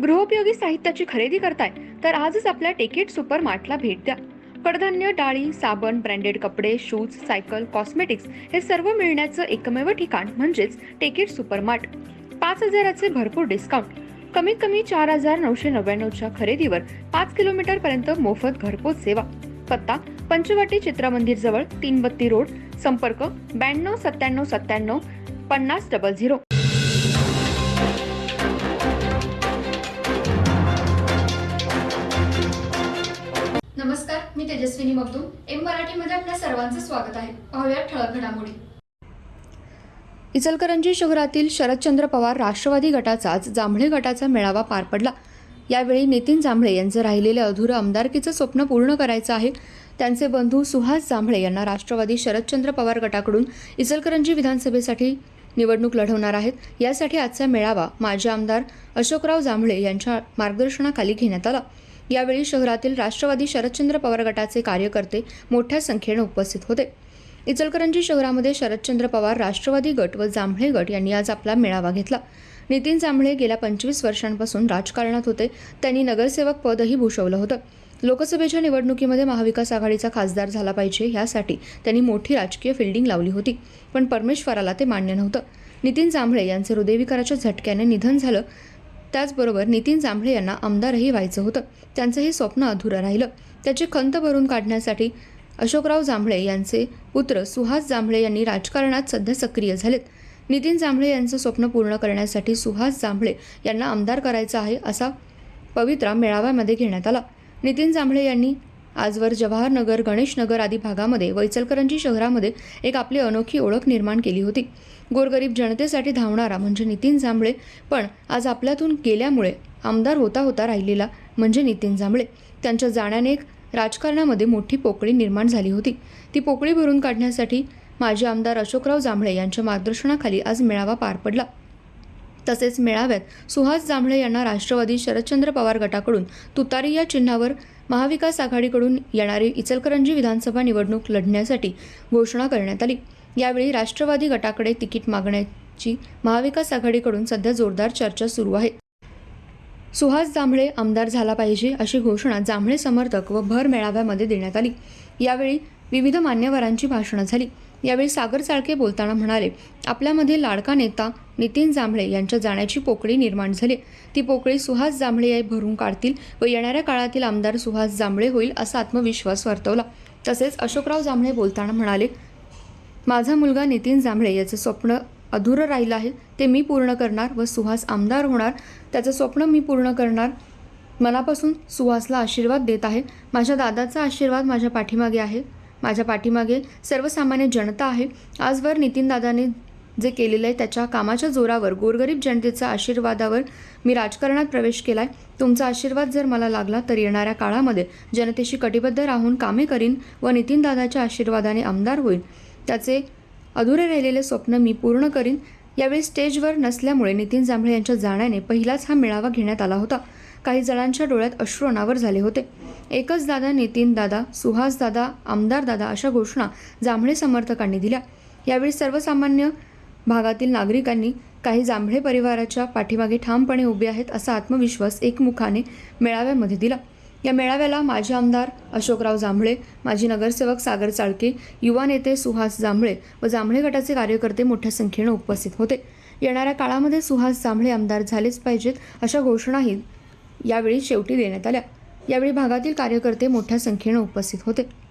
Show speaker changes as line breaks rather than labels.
गृहोपयोगी साहित्याची खरेदी करताय तर आजच आपल्या टेकेट सुपर मार्टला भेट द्या. कडधान्य, डाळी, साबण, ब्रँडेड कपडे, शूज, सायकल, कॉस्मेटिक्स हे सर्व मिळण्याचं एकमेव ठिकाण म्हणजेच टेकेट सुपर मार्ट. 5,000चे भरपूर डिस्काउंट. कमीत कमी 4,999च्या खरेदीवर 5 किलोमीटर पर्यंत मोफत घरपोच सेवा. पत्ता पंचवटी चित्रमंदिर जवळ, 332 रोड. संपर्क 92 97 97 5000.
नमस्कार, मी तेजस्विनी मगदूम. एम मराठीमध्ये आपल्या सर्वांचं स्वागत आहे. पाहूया ठळक घडामोडी.
इचलकरंजी शहरातील शरदचंद्र पवार राष्ट्रवादी गटाचा आज जांभळे गटाचा मेळावा पार पडला. यावेळी नितीन जांभळे यांचं राहिलेलं अधुरं आमदारकीचं स्वप्न पूर्ण करायचं आहे. त्यांचे बंधू सुहास जांभळे यांना राष्ट्रवादी शरदचंद्र पवार गटाकडून इचलकरंजी विधानसभेसाठी निवडणूक लढवणार आहेत. यासाठी आजचा मेळावा माजी आमदार अशोकराव जांभळे यांच्या मार्गदर्शनाखाली घेण्यात आला. यावेळी शहरातील राष्ट्रवादी शरदचंद्र पवार गटाचे कार्यकर्ते मोठ्या संख्येने उपस्थित होते. इचलकरंजी शहरामध्ये शरदचंद्र पवार राष्ट्रवादी गट व जांभळे गट यांनी आज आपला मेळावा घेतला. नितीन जांभळे गेल्या 25 वर्षांपासून राजकारणात होते. त्यांनी नगरसेवक पदही भूषवलं होतं. लोकसभेच्या निवडणुकीमध्ये महाविकास आघाडीचा खासदार झाला पाहिजे यासाठी त्यांनी मोठी राजकीय फिल्डिंग लावली होती, पण परमेश्वराला ते मान्य नव्हतं. नितीन जांभळे यांचे हृदयविकाराच्या झटक्याने निधन झालं. त्याचबरोबर नितीन जांभळे यांना आमदारही व्हायचं होतं. त्यांचं हे स्वप्न अधुरं राहिलं. त्याची खंत भरून काढण्यासाठी अशोकराव जांभळे यांचे पुत्र सुहास जांभळे यांनी राजकारणात सध्या सक्रिय झालेत. नितीन जांभळे यांचं स्वप्न पूर्ण करण्यासाठी सुहास जांभळे यांना आमदार करायचं आहे असा पवित्रा मेळाव्यामध्ये घेण्यात आला. नितीन जांभळे यांनी आजवर जवाहरनगर, गणेशनगर आदी भागामध्ये व इचलकरंजी शहरामध्ये एक आपली अनोखी ओळख निर्माण केली होती. गोरगरीब जनतेसाठी धावणारा म्हणजे नितीन जांभळे, पण आज आपल्यातून गेल्यामुळे आमदार होता होता राहिलेला म्हणजे नितीन जांभळे. त्यांच्या जाण्याने राजकारणामध्ये मोठी पोकळी निर्माण झाली होती. ती पोकळी भरून काढण्यासाठी माजी आमदार अशोकराव जांभळे यांच्या मार्गदर्शनाखाली आज मेळावा पार पडला. तसेच मेळाव्यात सुहास जांभळे यांना राष्ट्रवादी शरदचंद्र पवार गटाकडून तुतारी या चिन्हावर महाविकास आघाडीकडून येणारी इचलकरंजी विधानसभा निवडणूक लढण्यासाठी घोषणा करण्यात आली. यावेळी राष्ट्रवादी गटाकडे तिकीट मागण्याची महाविकास आघाडीकडून सध्या जोरदार चर्चा सुरू आहे. सुहास जांभळे आमदार झाला पाहिजे अशी घोषणा जांभळे समर्थक व भर मेळाव्यामध्ये देण्यात आली. यावेळी विविध मान्यवरांची भाषणं झाली. यावेळी सागर चाळके बोलताना म्हणाले, आपल्यामध्ये लाडका नेता नितीन जांभळे यांच्या जाण्याची पोकळी निर्माण झाली. ती पोकळी सुहास जांभळे भरून काढतील व येणाऱ्या काळातील आमदार सुहास जांभळे होईल असा आत्मविश्वास वर्तवला. तसेच अशोकराव जांभळे बोलताना म्हणाले, माझा मुलगा नितीन जांभळे याचं स्वप्न अधुरं राहिलं आहे, ते मी पूर्ण करणार व सुहास आमदार होणार. त्याचं स्वप्न मी पूर्ण करणार. मनापासून सुहासला आशीर्वाद देत आहे. माझ्या दादाचा आशीर्वाद माझ्या पाठीमागे आहे. माझ्या पाठीमागे सर्वसामान्य जनता आहे. आजवर नितीनदादाने जे केलेलं आहे त्याच्या कामाच्या जोरावर, गोरगरीब जनतेच्या आशीर्वादावर मी राजकारणात प्रवेश केला आहे. तुमचा आशीर्वाद जर मला लागला तर येणाऱ्या काळामध्ये जनतेशी कटिबद्ध राहून कामे करीन व नितीनदादाच्या आशीर्वादाने आमदार होईल. त्याचे अधुरे राहिलेले स्वप्न मी पूर्ण करीन. यावेळी स्टेजवर नसल्यामुळे नितीन जांभळे यांच्या जाण्याने पहिलाच हा मेळावा घेण्यात आला होता. काही जणांच्या डोळ्यात अश्रू अनावर झाले होते. एकच दादा, नितीन दादा, सुहास दादा, आमदार दादा अशा घोषणा जांभळे समर्थकांनी दिल्या. यावेळी सर्वसामान्य भागातील नागरिकांनी काही जांभळे परिवाराच्या पाठीमागे ठामपणे उभे आहेत असा आत्मविश्वास एकमुखाने मेळाव्यामध्ये दिला. या मेळाव्याला माजी आमदार अशोकराव जांभळे, माजी नगरसेवक सागर चाळके, युवा नेते सुहास जांभळे व जांभळे गटाचे कार्यकर्ते मोठ्या संख्येने उपस्थित होते. येणाऱ्या काळामध्ये सुहास जांभळे आमदार झालेच पाहिजेत अशा घोषणाही यावेळी शेवटी देण्यात आल्या. यावेळी भागातील कार्यकर्ते मोठ्या संख्येने उपस्थित होते.